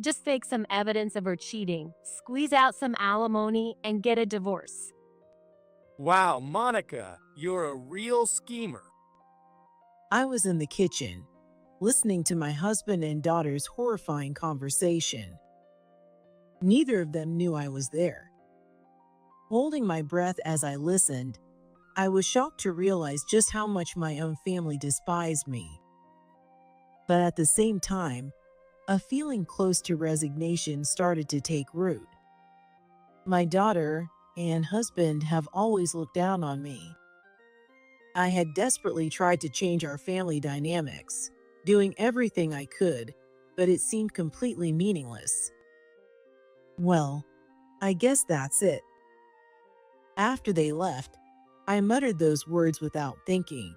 Just fake some evidence of her cheating, squeeze out some alimony, and get a divorce. Wow, Monica, you're a real schemer. I was in the kitchen, listening to my husband and daughter's horrifying conversation. Neither of them knew I was there. Holding my breath as I listened, I was shocked to realize just how much my own family despised me. But at the same time, a feeling close to resignation started to take root. My daughter and husband have always looked down on me. I had desperately tried to change our family dynamics, doing everything I could, but it seemed completely meaningless. Well, I guess that's it. After they left, I muttered those words without thinking.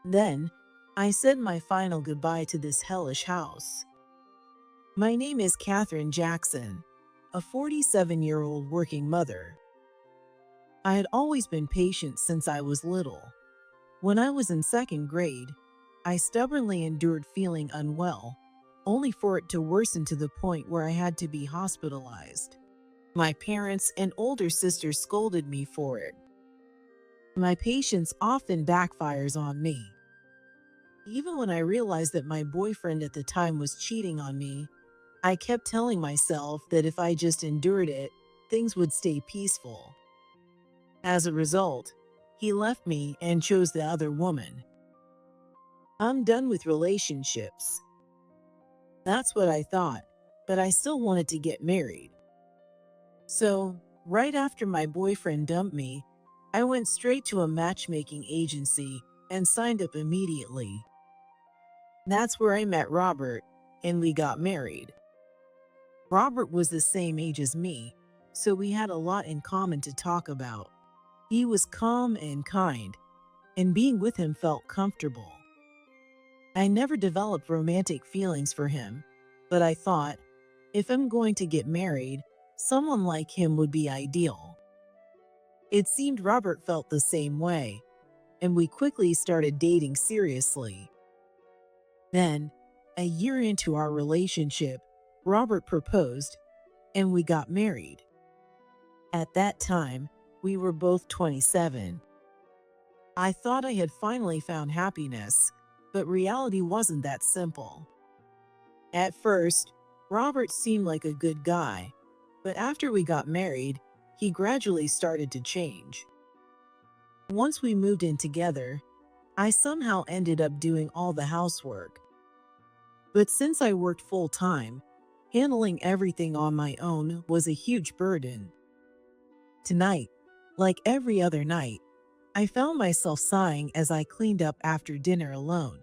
Then, I said my final goodbye to this hellish house. My name is Katherine Jackson, a 47-year-old working mother. I had always been patient since I was little. When I was in second grade, I stubbornly endured feeling unwell, only for it to worsen to the point where I had to be hospitalized. My parents and older sister scolded me for it. My patience often backfires on me. Even when I realized that my boyfriend at the time was cheating on me, I kept telling myself that if I just endured it, things would stay peaceful. As a result, he left me and chose the other woman. I'm done with relationships. That's what I thought, but I still wanted to get married. So, right after my boyfriend dumped me, I went straight to a matchmaking agency and signed up immediately. That's where I met Robert, and we got married. Robert was the same age as me, so we had a lot in common to talk about. He was calm and kind, and being with him felt comfortable. I never developed romantic feelings for him, but I thought, if I'm going to get married, someone like him would be ideal. It seemed Robert felt the same way, and we quickly started dating seriously. Then, a year into our relationship, Robert proposed, and we got married. At that time, we were both 27. I thought I had finally found happiness, but reality wasn't that simple. At first, Robert seemed like a good guy, but after we got married, he gradually started to change. Once we moved in together, I somehow ended up doing all the housework. But since I worked full-time, handling everything on my own was a huge burden. Tonight, like every other night, I found myself sighing as I cleaned up after dinner alone.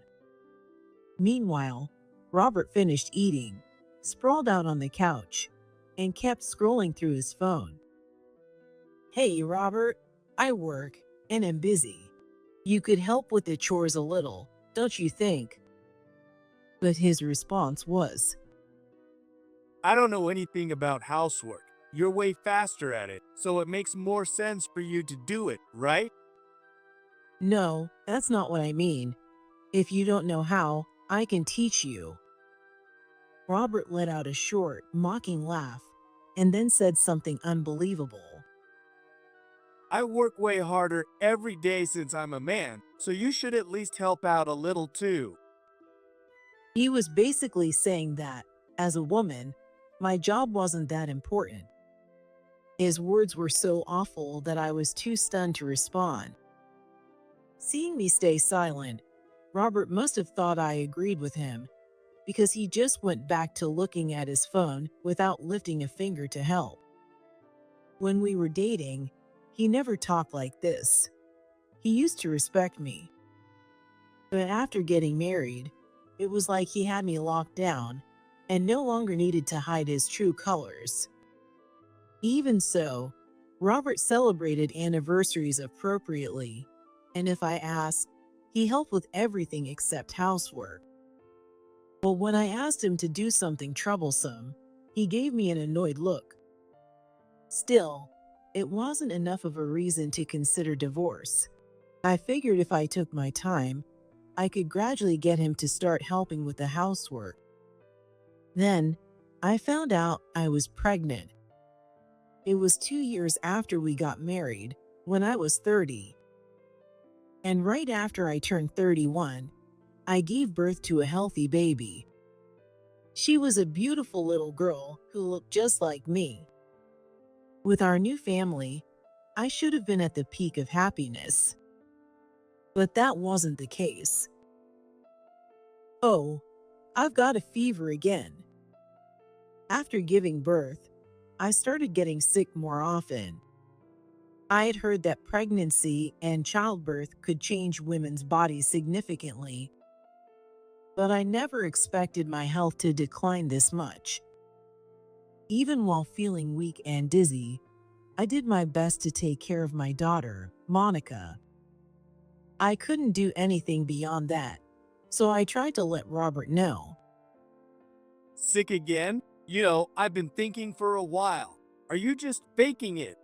Meanwhile, Robert finished eating, sprawled out on the couch, and kept scrolling through his phone. "Hey, Robert, I work and am busy. You could help with the chores a little, don't you think?" But his response was, I don't know anything about housework. You're way faster at it, so it makes more sense for you to do it, right? "No, that's not what I mean. If you don't know how, I can teach you." Robert let out a short, mocking laugh and then said something unbelievable. I work way harder every day since I'm a man, so you should at least help out a little too. He was basically saying that, as a woman, my job wasn't that important. His words were so awful that I was too stunned to respond. Seeing me stay silent, Robert must have thought I agreed with him, because he just went back to looking at his phone without lifting a finger to help. When we were dating, he never talked like this. He used to respect me. But after getting married, it was like he had me locked down and no longer needed to hide his true colors. Even so, Robert celebrated anniversaries appropriately, and if I asked, he helped with everything except housework. But when I asked him to do something troublesome, he gave me an annoyed look. Still, it wasn't enough of a reason to consider divorce. I figured if I took my time, I could gradually get him to start helping with the housework. Then, I found out I was pregnant. It was 2 years after we got married, when I was 30. And right after I turned 31, I gave birth to a healthy baby. She was a beautiful little girl who looked just like me. With our new family, I should have been at the peak of happiness. But that wasn't the case. Oh, I've got a fever again. After giving birth, I started getting sick more often. I had heard that pregnancy and childbirth could change women's bodies significantly, but I never expected my health to decline this much. Even while feeling weak and dizzy, I did my best to take care of my daughter, Monica. I couldn't do anything beyond that, so I tried to let Robert know. Sick again? I've been thinking for a while. Are you just faking it?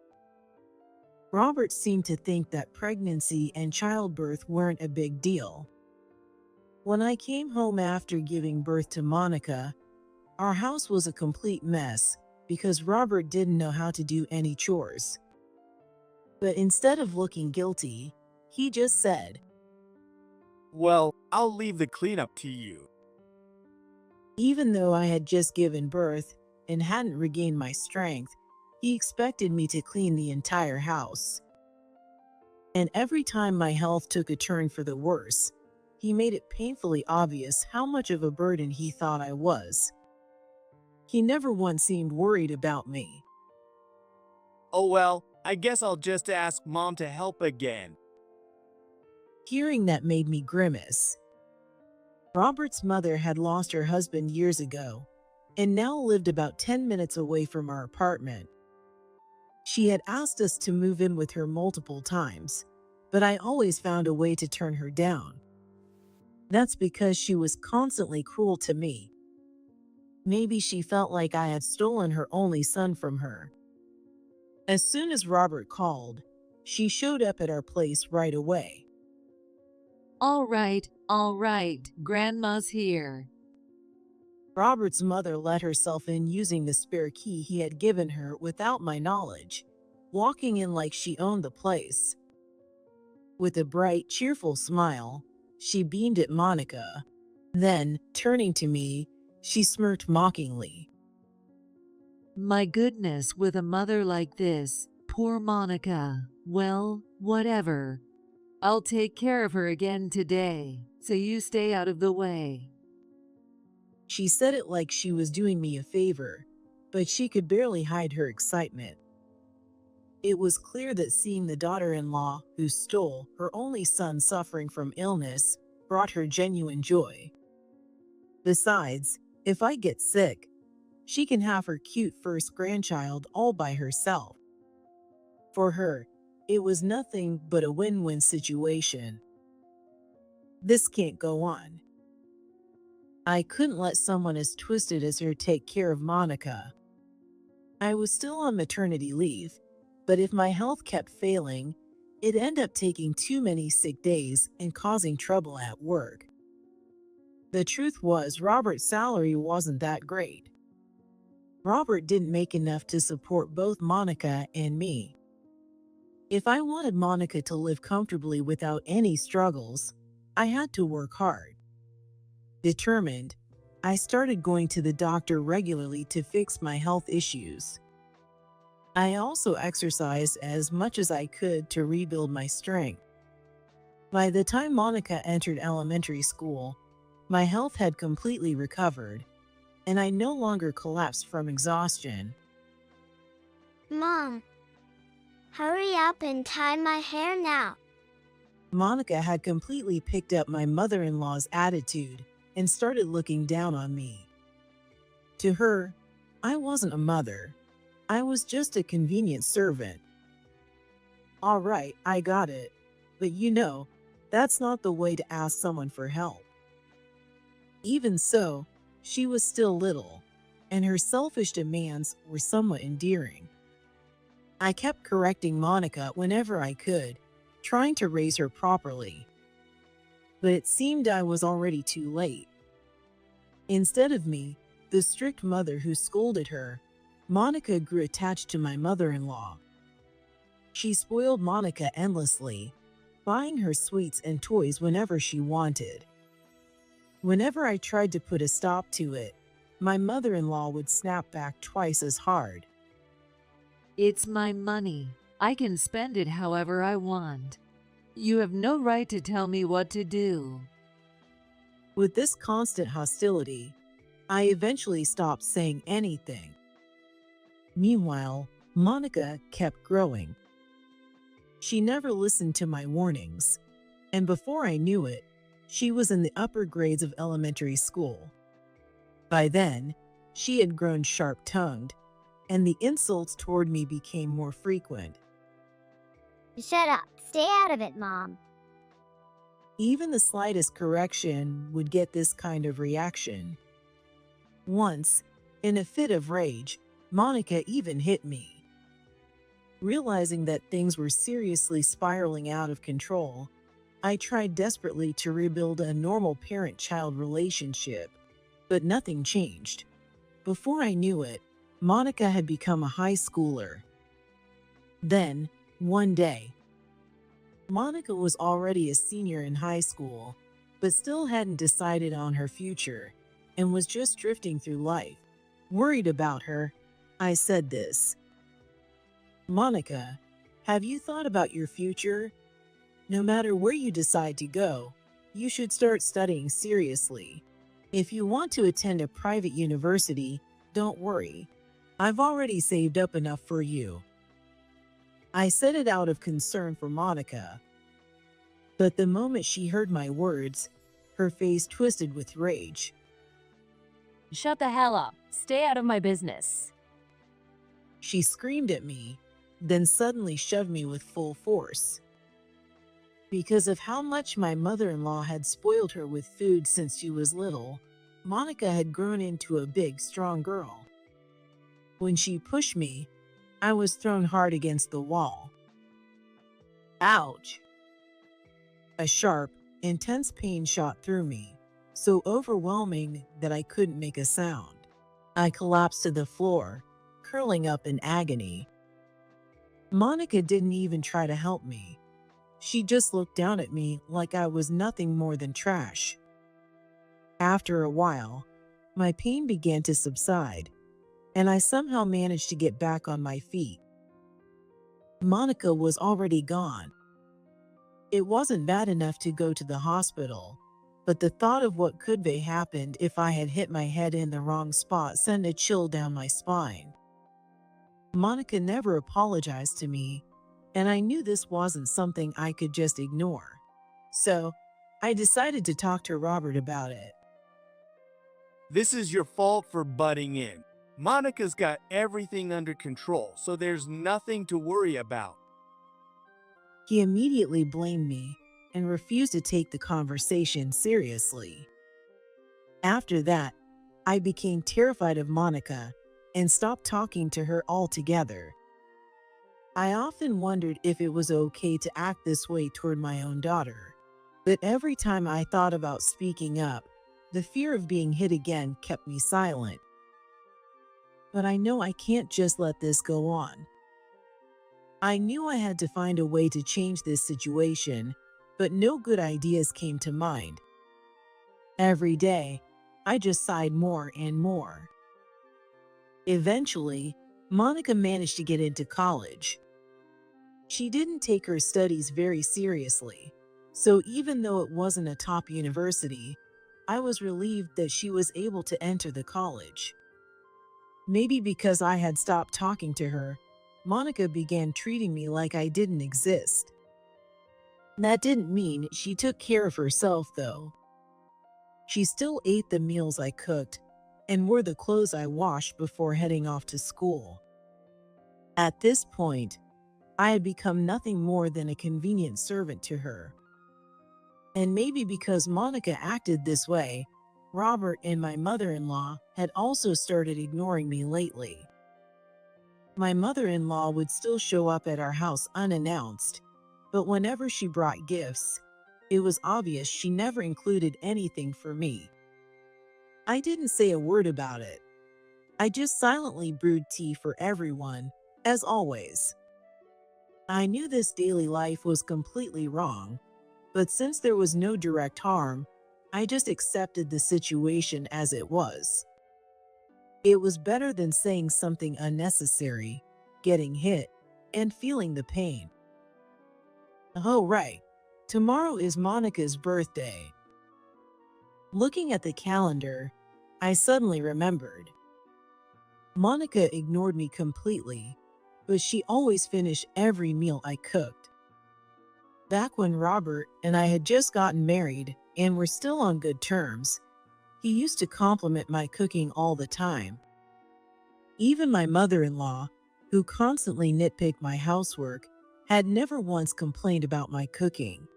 Robert seemed to think that pregnancy and childbirth weren't a big deal. When I came home after giving birth to Monica, our house was a complete mess because Robert didn't know how to do any chores. But instead of looking guilty, he just said, Well, I'll leave the cleanup to you. even though I had just given birth and hadn't regained my strength, he expected me to clean the entire house. And every time my health took a turn for the worse, he made it painfully obvious how much of a burden he thought I was. He never once seemed worried about me. Oh well, I guess I'll just ask Mom to help again. Hearing that made me grimace. Robert's mother had lost her husband years ago and now lived about 10 minutes away from our apartment. She had asked us to move in with her multiple times, but I always found a way to turn her down. That's because she was constantly cruel to me. Maybe she felt like I had stolen her only son from her. As soon as Robert called, she showed up at our place right away. All right, Grandma's here. Robert's mother let herself in using the spare key he had given her without my knowledge, walking in like she owned the place. With a bright, cheerful smile, she beamed at Monica. Then, turning to me, she smirked mockingly. My goodness, with a mother like this, poor Monica. Well, whatever. I'll take care of her again today, so you stay out of the way. She said it like she was doing me a favor, but she could barely hide her excitement. It was clear that seeing the daughter-in-law who stole her only son suffering from illness brought her genuine joy. Besides, if I get sick, she can have her cute first grandchild all by herself. For her, it was nothing but a win-win situation. This can't go on. I couldn't let someone as twisted as her take care of Monica. I was still on maternity leave, but if my health kept failing, it'd end up taking too many sick days and causing trouble at work. The truth was, Robert's salary wasn't that great. Robert didn't make enough to support both Monica and me. If I wanted Monica to live comfortably without any struggles, I had to work hard. Determined, I started going to the doctor regularly to fix my health issues. I also exercised as much as I could to rebuild my strength. By the time Monica entered elementary school, my health had completely recovered, and I no longer collapsed from exhaustion. Mom, hurry up and tie my hair now. Monica had completely picked up my mother-in-law's attitude and started looking down on me. To her, I wasn't a mother. I was just a convenient servant. All right, I got it. But that's not the way to ask someone for help. Even so, she was still little, and her selfish demands were somewhat endearing. I kept correcting Monica whenever I could, trying to raise her properly. But it seemed I was already too late. Instead of me, the strict mother who scolded her, Monica grew attached to my mother-in-law. She spoiled Monica endlessly, buying her sweets and toys whenever she wanted. Whenever I tried to put a stop to it, my mother-in-law would snap back twice as hard. It's my money. I can spend it however I want. You have no right to tell me what to do. With this constant hostility, I eventually stopped saying anything. Meanwhile, Monica kept growing. She never listened to my warnings, and before I knew it, she was in the upper grades of elementary school. By then, she had grown sharp-tongued, and the insults toward me became more frequent. Shut up. Stay out of it, Mom. Even the slightest correction would get this kind of reaction. Once, in a fit of rage, Monica even hit me. Realizing that things were seriously spiraling out of control, I tried desperately to rebuild a normal parent-child relationship, but nothing changed. Before I knew it, Monica had become a high schooler. Then, one day, Monica was already a senior in high school, but still hadn't decided on her future and was just drifting through life. Worried about her, I said this. Monica, have you thought about your future? No matter where you decide to go, you should start studying seriously. If you want to attend a private university, don't worry. I've already saved up enough for you. I said it out of concern for Monica. But the moment she heard my words, her face twisted with rage. Shut the hell up. Stay out of my business. She screamed at me, then suddenly shoved me with full force. Because of how much my mother-in-law had spoiled her with food since she was little, Monica had grown into a big, strong girl. When she pushed me, I was thrown hard against the wall. Ouch! A sharp, intense pain shot through me, so overwhelming that I couldn't make a sound. I collapsed to the floor, curling up in agony. Monica didn't even try to help me. She just looked down at me like I was nothing more than trash. After a while, my pain began to subside, and I somehow managed to get back on my feet. Monica was already gone. It wasn't bad enough to go to the hospital, but the thought of what could have happened if I had hit my head in the wrong spot sent a chill down my spine. Monica never apologized to me, and I knew this wasn't something I could just ignore. So, I decided to talk to Robert about it. This is your fault for butting in. Monica's got everything under control, so there's nothing to worry about. He immediately blamed me and refused to take the conversation seriously. After that, I became terrified of Monica and stopped talking to her altogether. I often wondered if it was okay to act this way toward my own daughter, but every time I thought about speaking up, the fear of being hit again kept me silent. But I know I can't just let this go on. I knew I had to find a way to change this situation, but no good ideas came to mind. Every day, I just sighed more and more. Eventually, Monica managed to get into college. She didn't take her studies very seriously, so even though it wasn't a top university, I was relieved that she was able to enter the college. Maybe because I had stopped talking to her, Monica began treating me like I didn't exist. That didn't mean she took care of herself, though. She still ate the meals I cooked and wore the clothes I washed before heading off to school. At this point, I had become nothing more than a convenient servant to her. And maybe because Monica acted this way, Robert and my mother-in-law had also started ignoring me lately. My mother-in-law would still show up at our house unannounced, but whenever she brought gifts, it was obvious she never included anything for me. I didn't say a word about it. I just silently brewed tea for everyone, as always. I knew this daily life was completely wrong, but since there was no direct harm, I just accepted the situation as it was. It was better than saying something unnecessary, getting hit, and feeling the pain. Oh, right. Tomorrow is Monica's birthday. Looking at the calendar, I suddenly remembered. Monica ignored me completely, but she always finished every meal I cooked. Back when Robert and I had just gotten married and were still on good terms, he used to compliment my cooking all the time. Even my mother-in-law, who constantly nitpicked my housework, had never once complained about my cooking.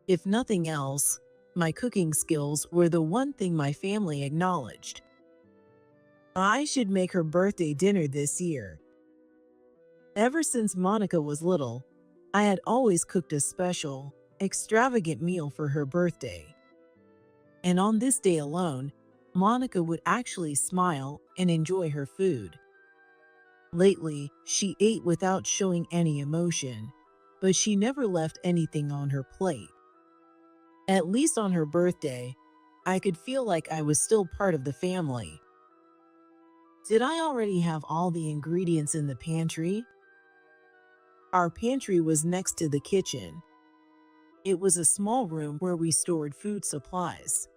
If nothing else, my cooking skills were the one thing my family acknowledged. I should make her birthday dinner this year. Ever since Monica was little, I had always cooked a special, extravagant meal for her birthday. And on this day alone, Monica would actually smile and enjoy her food. Lately, she ate without showing any emotion, but she never left anything on her plate. At least on her birthday, I could feel like I was still part of the family. Did I already have all the ingredients in the pantry? Our pantry was next to the kitchen. It was a small room where we stored food supplies.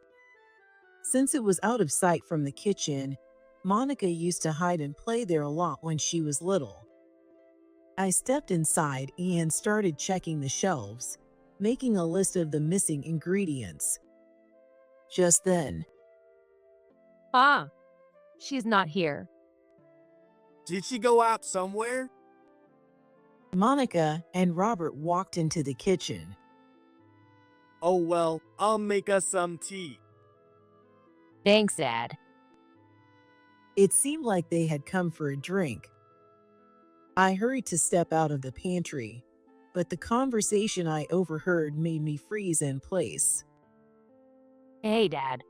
Since it was out of sight from the kitchen, Monica used to hide and play there a lot when she was little. I stepped inside and started checking the shelves, making a list of the missing ingredients. Just then, Ah, she's not here. Did she go out somewhere? Monica and Robert walked into the kitchen. Oh well, I'll make us some tea. Thanks, Dad. It seemed like they had come for a drink. I hurried to step out of the pantry, but the conversation I overheard made me freeze in place. Hey, Dad.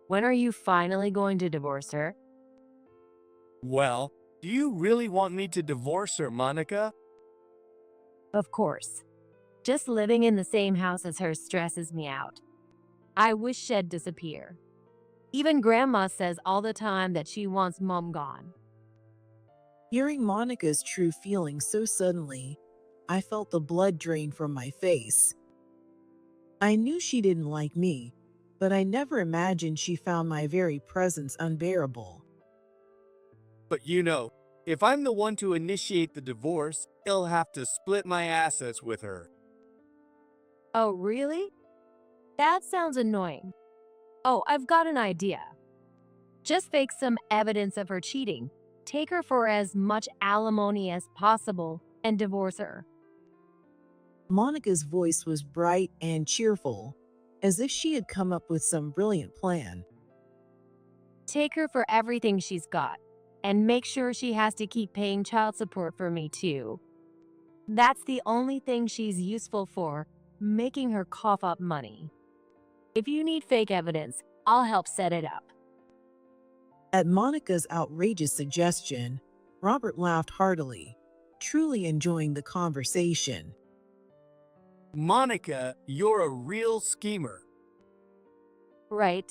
When are you finally going to divorce her? Well, do you really want me to divorce her, Monica? Of course. Just living in the same house as her stresses me out. I wish she'd disappear. Even Grandma says all the time that she wants Mom gone. Hearing Monica's true feelings so suddenly, I felt the blood drain from my face. I knew she didn't like me, but I never imagined she found my very presence unbearable. But you know, if I'm the one to initiate the divorce, he'll have to split my assets with her. Oh, really? That sounds annoying. Oh, I've got an idea. Just fake some evidence of her cheating, take her for as much alimony as possible, and divorce her. Monica's voice was bright and cheerful, as if she had come up with some brilliant plan. Take her for everything she's got, and make sure she has to keep paying child support for me too. That's the only thing she's useful for, making her cough up money. If you need fake evidence, I'll help set it up. At Monica's outrageous suggestion, Robert laughed heartily, truly enjoying the conversation. Monica, you're a real schemer. Right?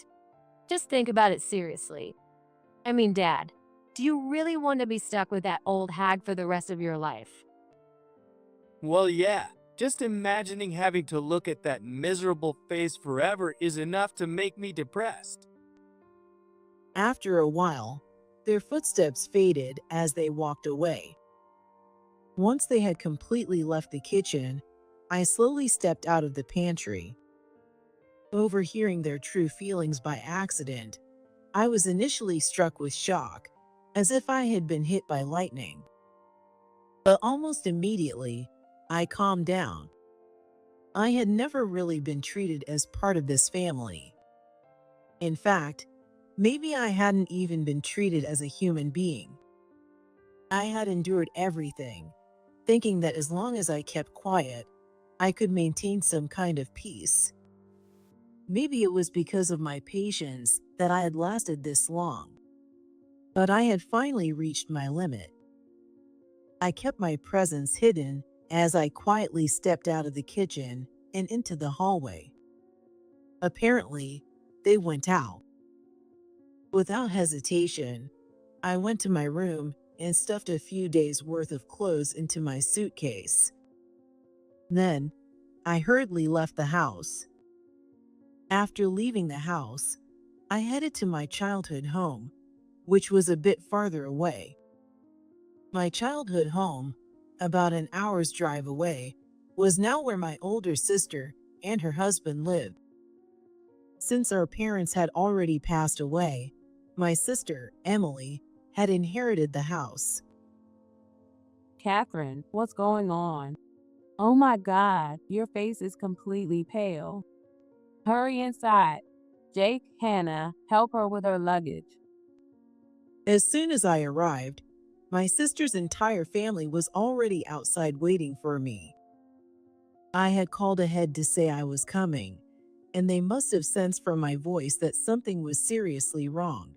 Just think about it seriously. I mean, Dad, do you really want to be stuck with that old hag for the rest of your life? Well, yeah, just imagining having to look at that miserable face forever is enough to make me depressed. After a while, their footsteps faded as they walked away. Once they had completely left the kitchen, I slowly stepped out of the pantry. Overhearing their true feelings by accident, I was initially struck with shock, as if I had been hit by lightning. But almost immediately, I calmed down. I had never really been treated as part of this family. In fact, maybe I hadn't even been treated as a human being. I had endured everything, thinking that as long as I kept quiet, I could maintain some kind of peace. Maybe it was because of my patience that I had lasted this long. But I had finally reached my limit. I kept my presence hidden as I quietly stepped out of the kitchen and into the hallway. Apparently, they went out. Without hesitation, I went to my room and stuffed a few days' worth of clothes into my suitcase. Then, I hurriedly left the house. After leaving the house, I headed to my childhood home, which was a bit farther away. My childhood home, about an hour's drive away, was now where my older sister and her husband lived. Since our parents had already passed away, my sister, Emily, had inherited the house. Catherine, what's going on? Oh my God, your face is completely pale. Hurry inside. Jake, Hannah, help her with her luggage. As soon as I arrived, my sister's entire family was already outside waiting for me. I had called ahead to say I was coming, and they must have sensed from my voice that something was seriously wrong.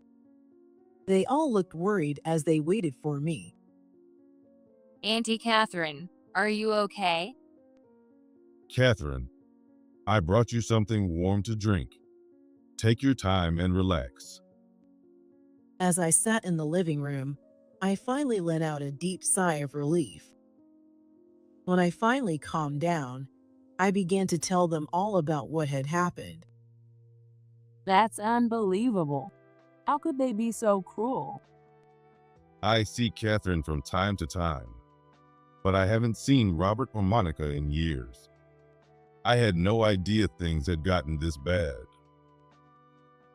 They all looked worried as they waited for me. Auntie Catherine, are you okay? Catherine, I brought you something warm to drink. Take your time and relax. As I sat in the living room, I finally let out a deep sigh of relief. When I finally calmed down, I began to tell them all about what had happened. That's unbelievable. How could they be so cruel? I see Catherine from time to time, but I haven't seen Robert or Monica in years. I had no idea things had gotten this bad.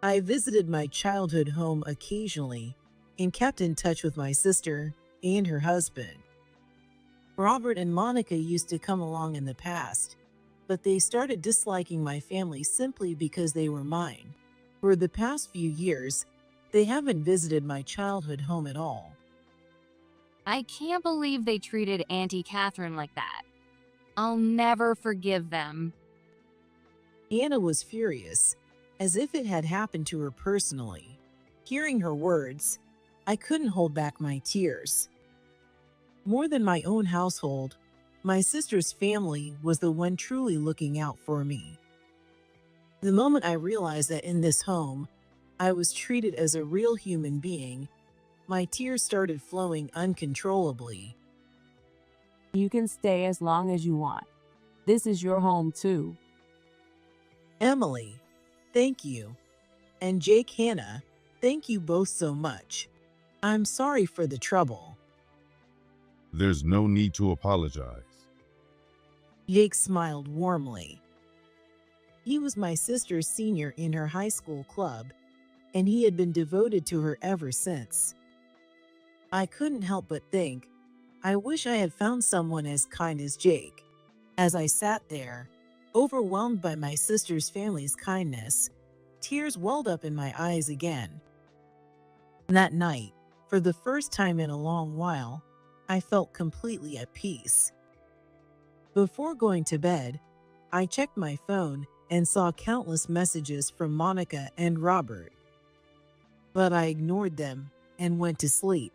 I visited my childhood home occasionally and kept in touch with my sister and her husband. Robert and Monica used to come along in the past, but they started disliking my family simply because they were mine. For the past few years, they haven't visited my childhood home at all. I can't believe they treated Auntie Catherine like that. I'll never forgive them. Anna was furious, as if it had happened to her personally. Hearing her words, I couldn't hold back my tears. More than my own household, my sister's family was the one truly looking out for me. The moment I realized that in this home, I was treated as a real human being, my tears started flowing uncontrollably. You can stay as long as you want. This is your home too. Emily, thank you. And Jake, Hannah, thank you both so much. I'm sorry for the trouble. There's no need to apologize. Jake smiled warmly. He was my sister's senior in her high school club, and he had been devoted to her ever since. I couldn't help but think, I wish I had found someone as kind as Jake. As I sat there, overwhelmed by my sister's family's kindness, tears welled up in my eyes again. That night, for the first time in a long while, I felt completely at peace. Before going to bed, I checked my phone and saw countless messages from Monica and Robert. But I ignored them and went to sleep.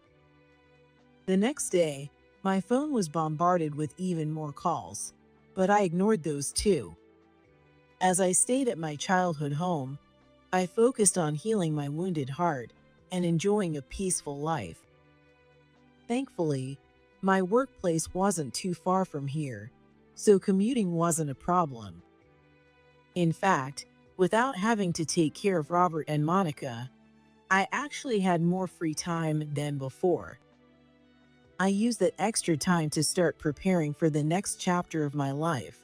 The next day, my phone was bombarded with even more calls, but I ignored those too. As I stayed at my childhood home, I focused on healing my wounded heart and enjoying a peaceful life. Thankfully, my workplace wasn't too far from here, so commuting wasn't a problem. In fact, without having to take care of Robert and Monica, I actually had more free time than before. I used that extra time to start preparing for the next chapter of my life.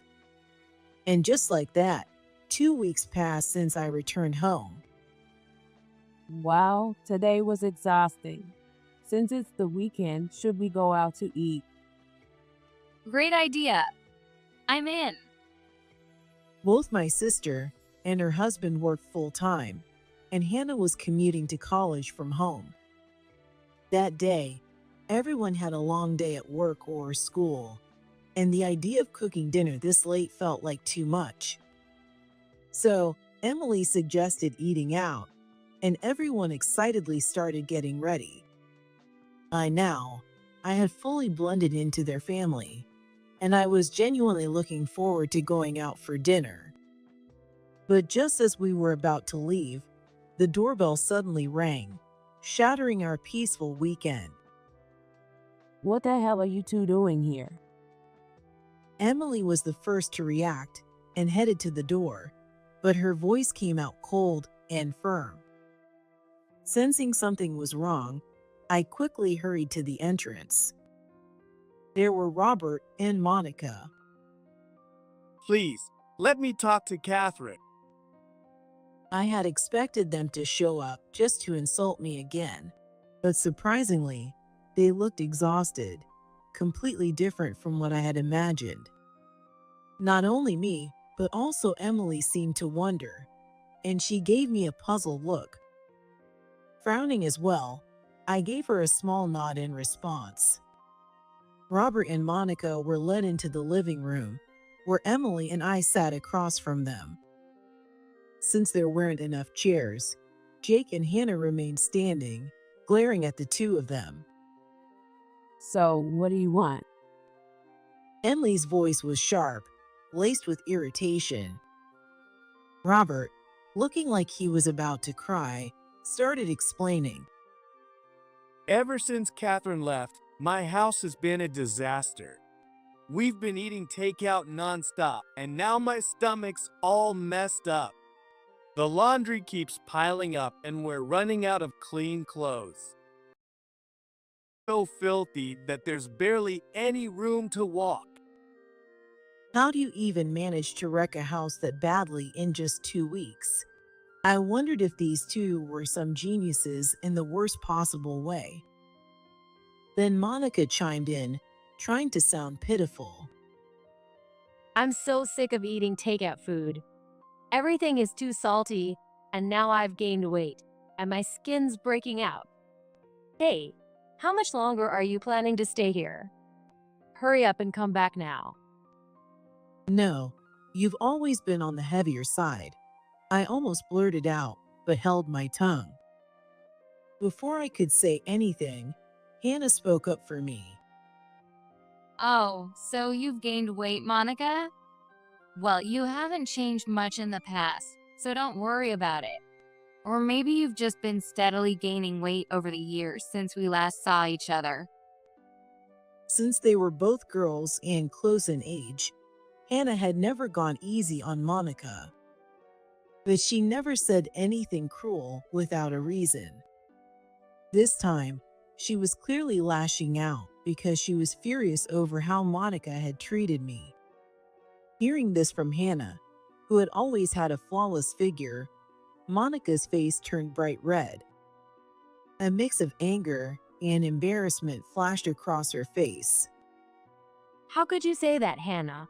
And just like that, 2 weeks passed since I returned home. Wow, today was exhausting. Since it's the weekend, should we go out to eat? Great idea. I'm in. Both my sister and her husband worked full-time, and Hannah was commuting to college from home. That day, everyone had a long day at work or school, and the idea of cooking dinner this late felt like too much. So, Emily suggested eating out, and everyone excitedly started getting ready. I had fully blended into their family, and I was genuinely looking forward to going out for dinner. But just as we were about to leave, the doorbell suddenly rang, shattering our peaceful weekend. What the hell are you two doing here? Emily was the first to react and headed to the door, but her voice came out cold and firm. Sensing something was wrong, I quickly hurried to the entrance. There were Robert and Monica. Please, let me talk to Catherine. I had expected them to show up just to insult me again, but surprisingly, they looked exhausted, completely different from what I had imagined. Not only me, but also Emily seemed to wonder, and she gave me a puzzled look. Frowning as well, I gave her a small nod in response. Robert and Monica were led into the living room, where Emily and I sat across from them. Since there weren't enough chairs, Jake and Hannah remained standing, glaring at the two of them. So, what do you want? Emily's voice was sharp, laced with irritation. Robert, looking like he was about to cry, started explaining. Ever since Catherine left, my house has been a disaster. We've been eating takeout nonstop, and now my stomach's all messed up. The laundry keeps piling up, and we're running out of clean clothes. So filthy that there's barely any room to walk. How do you even manage to wreck a house that badly in just 2 weeks? I wondered if these two were some geniuses in the worst possible way. Then Monica chimed in, trying to sound pitiful. I'm so sick of eating takeout food. Everything is too salty, and now I've gained weight, and my skin's breaking out. Hey, how much longer are you planning to stay here? Hurry up and come back now. No, you've always been on the heavier side. I almost blurted out, but held my tongue. Before I could say anything, Hannah spoke up for me. Oh, so you've gained weight, Monica? Well, you haven't changed much in the past, so don't worry about it. Or maybe you've just been steadily gaining weight over the years since we last saw each other. Since they were both girls and close in age, Hannah had never gone easy on Monica. But she never said anything cruel without a reason. This time, she was clearly lashing out because she was furious over how Monica had treated me. Hearing this from Hannah, who had always had a flawless figure, Monica's face turned bright red. A mix of anger and embarrassment flashed across her face. How could you say that, Hannah?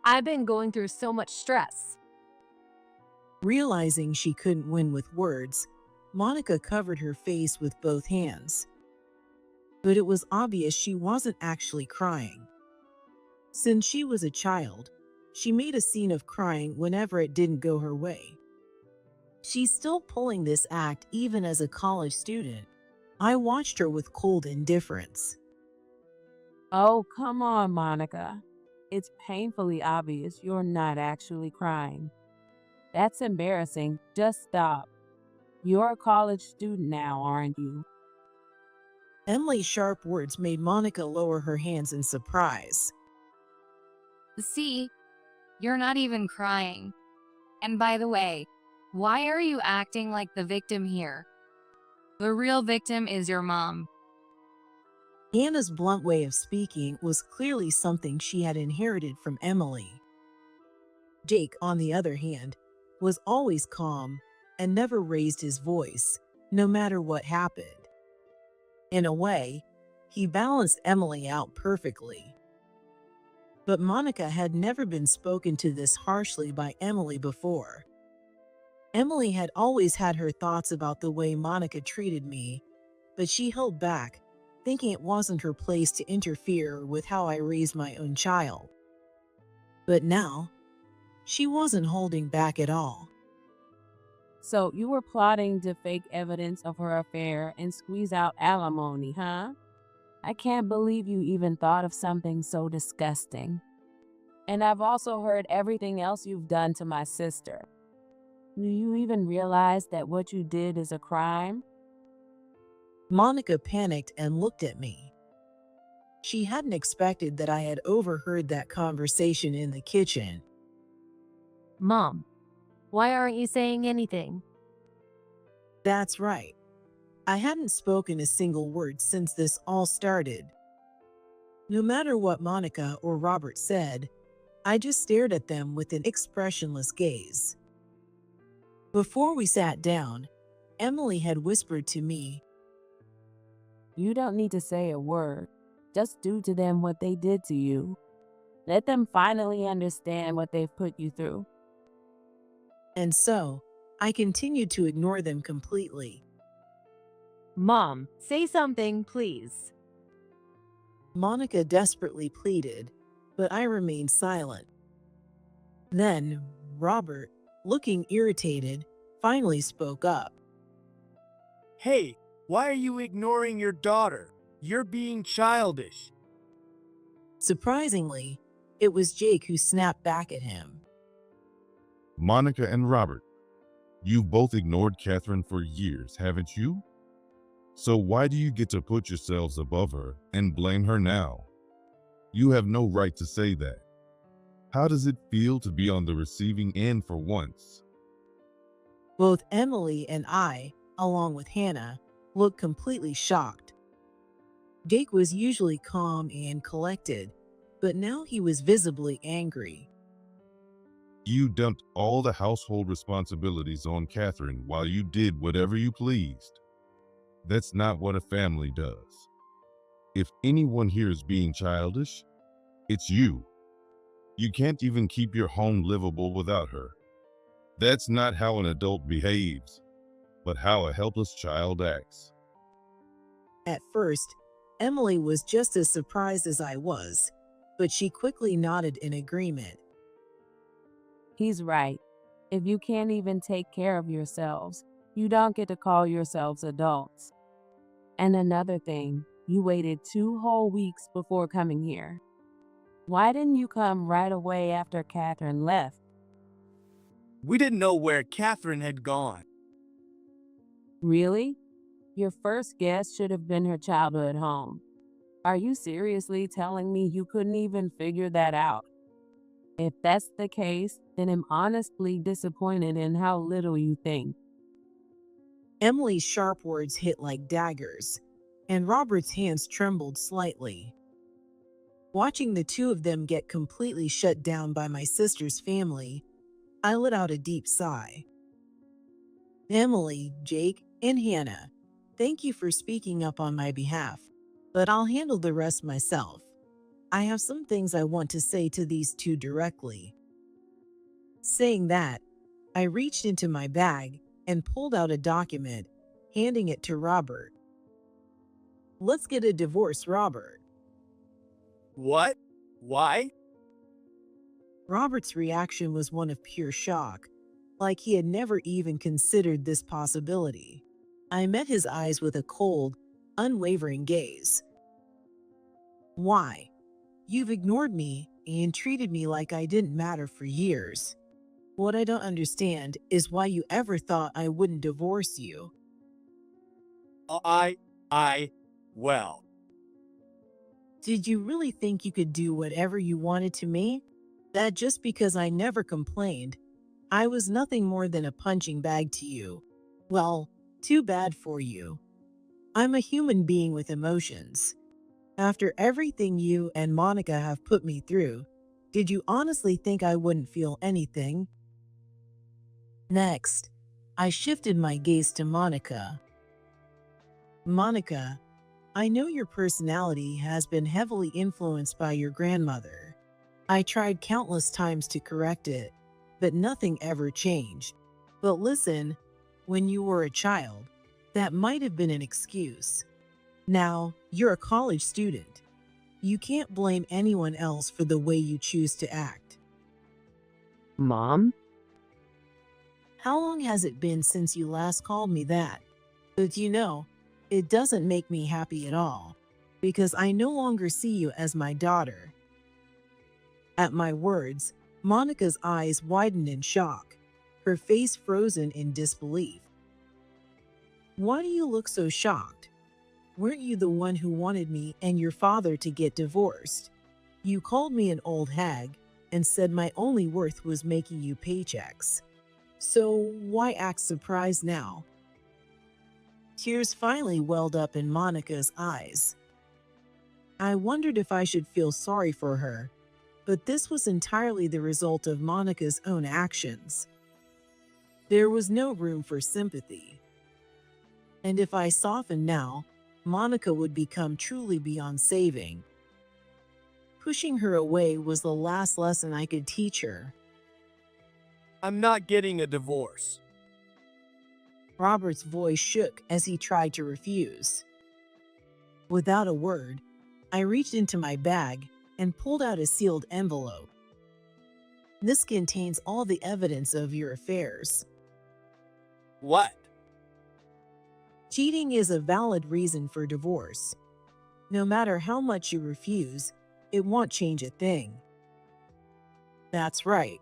I've been going through so much stress. Realizing she couldn't win with words, Monica covered her face with both hands. But it was obvious she wasn't actually crying. Since she was a child, she made a scene of crying whenever it didn't go her way. She's still pulling this act even as a college student. I watched her with cold indifference. Oh, come on, Monica. It's painfully obvious you're not actually crying. That's embarrassing. Just stop. You're a college student now, aren't you? Emily's sharp words made Monica lower her hands in surprise. See, you're not even crying. And by the way, why are you acting like the victim here? The real victim is your mom. Hannah's blunt way of speaking was clearly something she had inherited from Emily. Jake, on the other hand, was always calm and never raised his voice, no matter what happened. In a way, he balanced Emily out perfectly. But Monica had never been spoken to this harshly by Emily before. Emily had always had her thoughts about the way Monica treated me, but she held back, thinking it wasn't her place to interfere with how I raised my own child. But now, she wasn't holding back at all. So you were plotting to fake evidence of her affair and squeeze out alimony, huh? I can't believe you even thought of something so disgusting. And I've also heard everything else you've done to my sister. Do you even realize that what you did is a crime? Monica panicked and looked at me. She hadn't expected that I had overheard that conversation in the kitchen. Mom, why aren't you saying anything? That's right. I hadn't spoken a single word since this all started. No matter what Monica or Robert said, I just stared at them with an expressionless gaze. Before we sat down, Emily had whispered to me, You don't need to say a word. Just do to them what they did to you. Let them finally understand what they've put you through. and so I continued to ignore them completely. Mom, say something, please. Monica desperately pleaded, but I remained silent. Then Robert, looking irritated, finally spoke up. Hey, why are you ignoring your daughter? You're being childish. Surprisingly, it was Jake who snapped back at him. Monica and Robert, you've both ignored Catherine for years, haven't you? So why do you get to put yourselves above her and blame her now? You have no right to say that. How does it feel to be on the receiving end for once? Both Emily and I, along with Hannah, looked completely shocked. Jake was usually calm and collected, but now he was visibly angry. You dumped all the household responsibilities on Catherine while you did whatever you pleased. That's not what a family does. If anyone here is being childish, it's you. You can't even keep your home livable without her. That's not how an adult behaves, but how a helpless child acts. At first, Emily was just as surprised as I was, but she quickly nodded in agreement. He's right. If you can't even take care of yourselves, you don't get to call yourselves adults. And another thing, you waited 2 whole weeks before coming here. Why didn't you come right away after Catherine left? We didn't know where Catherine had gone. Really? Your first guess should have been her childhood home. Are you seriously telling me you couldn't even figure that out? If that's the case, then I'm honestly disappointed in how little you think. Emily's sharp words hit like daggers, and Robert's hands trembled slightly. Watching the two of them get completely shut down by my sister's family, I let out a deep sigh. Emily, Jake, and Hannah, thank you for speaking up on my behalf, but I'll handle the rest myself. I have some things I want to say to these two directly. Saying that, I reached into my bag and pulled out a document, handing it to Robert. Let's get a divorce, Robert. What? Why? Robert's reaction was one of pure shock, like he had never even considered this possibility. I met his eyes with a cold, unwavering gaze. Why? You've ignored me and treated me like I didn't matter for years. What I don't understand is why you ever thought I wouldn't divorce you. Well, Did you really think you could do whatever you wanted to me? That just because I never complained, I was nothing more than a punching bag to you. Well, too bad for you. I'm a human being with emotions. After everything you and Monica have put me through, did you honestly think I wouldn't feel anything? Next, I shifted my gaze to Monica. Monica, I know your personality has been heavily influenced by your grandmother. I tried countless times to correct it, but nothing ever changed. But listen, when you were a child, that might have been an excuse. Now, you're a college student. You can't blame anyone else for the way you choose to act. Mom? How long has it been since you last called me that? But it doesn't make me happy at all, because I no longer see you as my daughter." At my words, Monica's eyes widened in shock, her face frozen in disbelief. "Why do you look so shocked? Weren't you the one who wanted me and your father to get divorced? You called me an old hag and said my only worth was making you paychecks. So why act surprised now?" Tears finally welled up in Monica's eyes. I wondered if I should feel sorry for her, but this was entirely the result of Monica's own actions. There was no room for sympathy. And if I softened now, Monica would become truly beyond saving. Pushing her away was the last lesson I could teach her. I'm not getting a divorce. Robert's voice shook as he tried to refuse. Without a word, I reached into my bag and pulled out a sealed envelope. "This contains all the evidence of your affairs." What? Cheating is a valid reason for divorce. No matter how much you refuse, it won't change a thing. That's right.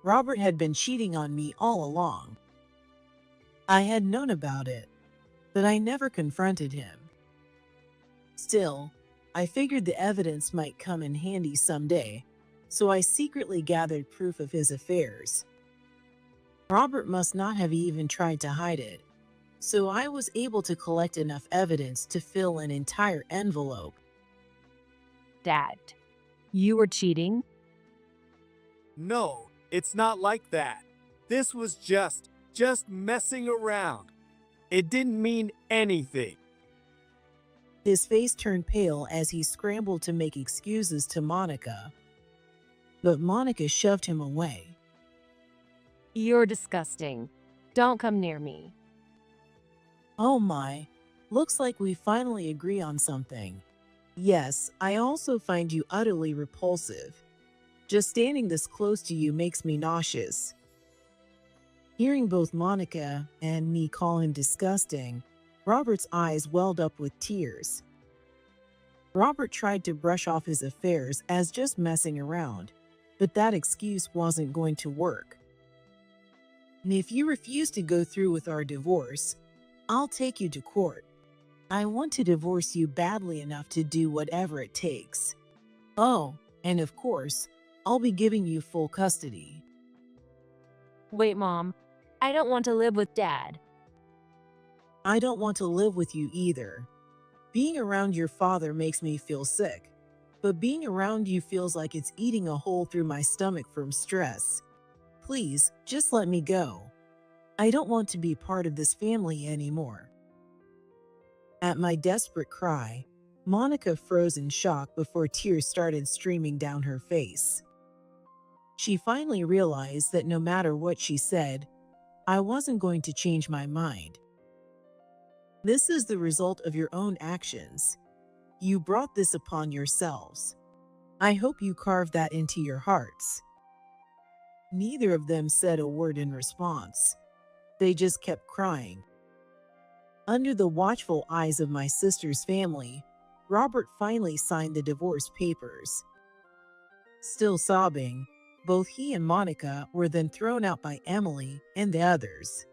Robert had been cheating on me all along. I had known about it, but I never confronted him. Still, I figured the evidence might come in handy someday, so I secretly gathered proof of his affairs. Robert must not have even tried to hide it, so I was able to collect enough evidence to fill an entire envelope. Dad, you were cheating? No, it's not like that. This was just messing around. It didn't mean anything. His face turned pale as he scrambled to make excuses to Monica. But Monica shoved him away. You're disgusting. Don't come near me. Oh my, looks like we finally agree on something. Yes, I also find you utterly repulsive. Just standing this close to you makes me nauseous. Hearing both Monica and me call him disgusting, Robert's eyes welled up with tears. Robert tried to brush off his affairs as just messing around, but that excuse wasn't going to work. "And if you refuse to go through with our divorce, I'll take you to court. I want to divorce you badly enough to do whatever it takes. Oh, and of course, I'll be giving you full custody." Wait, Mom. I don't want to live with Dad. "I don't want to live with you either. Being around your father makes me feel sick, but being around you feels like it's eating a hole through my stomach from stress. Please, just let me go. I don't want to be part of this family anymore." At my desperate cry, Monica froze in shock before tears started streaming down her face. She finally realized that no matter what she said, I wasn't going to change my mind. "This is the result of your own actions. You brought this upon yourselves. I hope you carved that into your hearts." Neither of them said a word in response. They just kept crying. Under the watchful eyes of my sister's family, Robert finally signed the divorce papers. Still sobbing, both he and Monica were then thrown out by Emily and the others.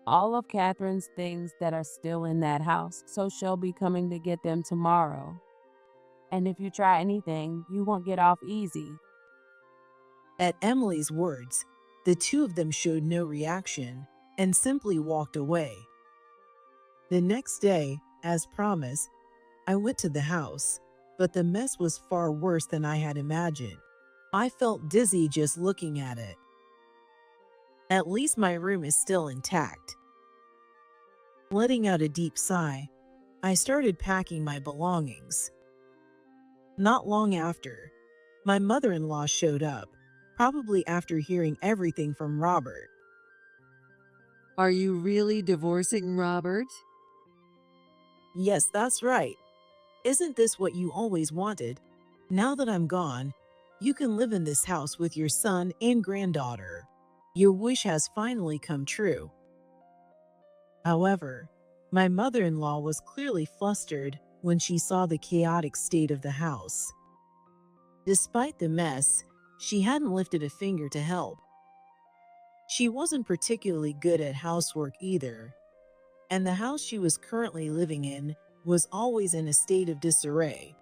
All of Catherine's things that are still in that house, so she'll be coming to get them tomorrow. And if you try anything, you won't get off easy. At Emily's words, the two of them showed no reaction and simply walked away. The next day, as promised, I went to the house, but the mess was far worse than I had imagined. I felt dizzy just looking at it. At least my room is still intact. Letting out a deep sigh, I started packing my belongings. Not long after, my mother-in-law showed up, probably after hearing everything from Robert. Are you really divorcing Robert? "Yes, that's right. Isn't this what you always wanted? Now that I'm gone, you can live in this house with your son and granddaughter." Your wish has finally come true. However, my mother-in-law was clearly flustered when she saw the chaotic state of the house. Despite the mess, she hadn't lifted a finger to help. She wasn't particularly good at housework either, and the house she was currently living in was always in a state of disarray.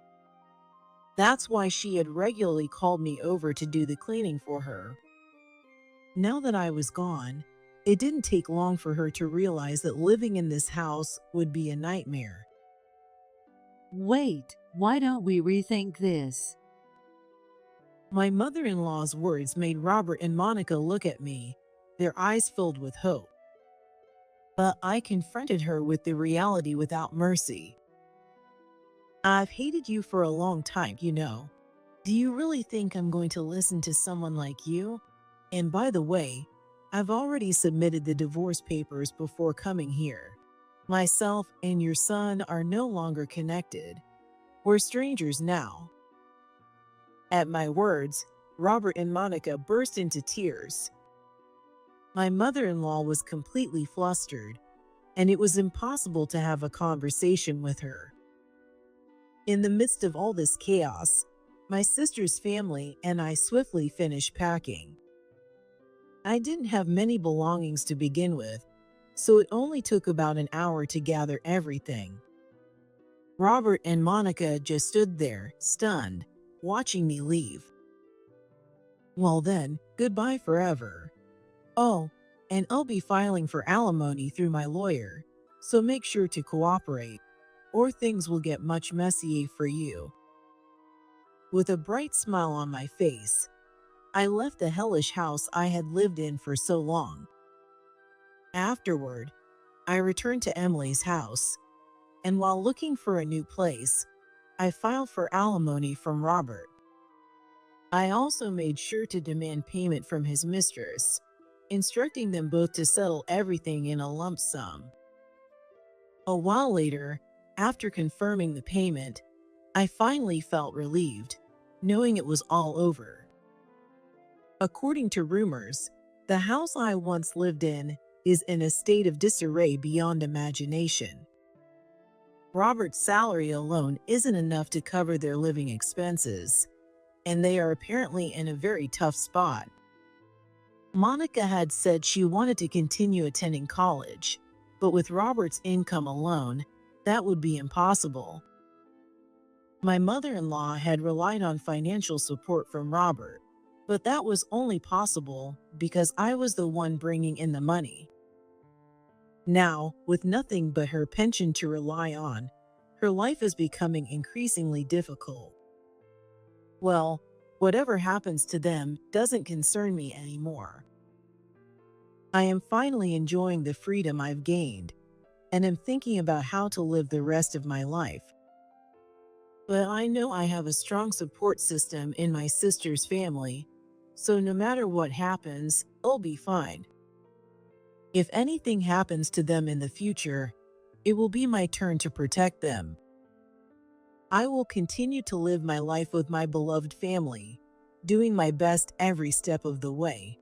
That's why she had regularly called me over to do the cleaning for her. Now that I was gone, it didn't take long for her to realize that living in this house would be a nightmare. Wait, why don't we rethink this? My mother-in-law's words made Robert and Monica look at me, their eyes filled with hope. But I confronted her with the reality without mercy. I've hated you for a long time, you know. Do you really think I'm going to listen to someone like you? And by the way, I've already submitted the divorce papers before coming here. Myself and your son are no longer connected. We're strangers now. At my words, Robert and Monica burst into tears. My mother-in-law was completely flustered, and it was impossible to have a conversation with her. In the midst of all this chaos, my sister's family and I swiftly finished packing. I didn't have many belongings to begin with, so it only took about an hour to gather everything. Robert and Monica just stood there, stunned, watching me leave. Well then, goodbye forever. Oh, and I'll be filing for alimony through my lawyer, so make sure to cooperate, or things will get much messier for you. With a bright smile on my face, I left the hellish house I had lived in for so long. Afterward, I returned to Emily's house, and while looking for a new place, I filed for alimony from Robert. I also made sure to demand payment from his mistress, instructing them both to settle everything in a lump sum. A while later, after confirming the payment, I finally felt relieved, knowing it was all over. According to rumors, the house I once lived in is in a state of disarray beyond imagination. Robert's salary alone isn't enough to cover their living expenses, and they are apparently in a very tough spot. Monica had said she wanted to continue attending college, but with Robert's income alone, that would be impossible. My mother-in-law had relied on financial support from Robert, but that was only possible because I was the one bringing in the money. Now, with nothing but her pension to rely on, her life is becoming increasingly difficult. Well, whatever happens to them doesn't concern me anymore. I am finally enjoying the freedom I've gained, and am thinking about how to live the rest of my life. But I know I have a strong support system in my sister's family, so no matter what happens, I'll be fine. If anything happens to them in the future, it will be my turn to protect them. I will continue to live my life with my beloved family, doing my best every step of the way.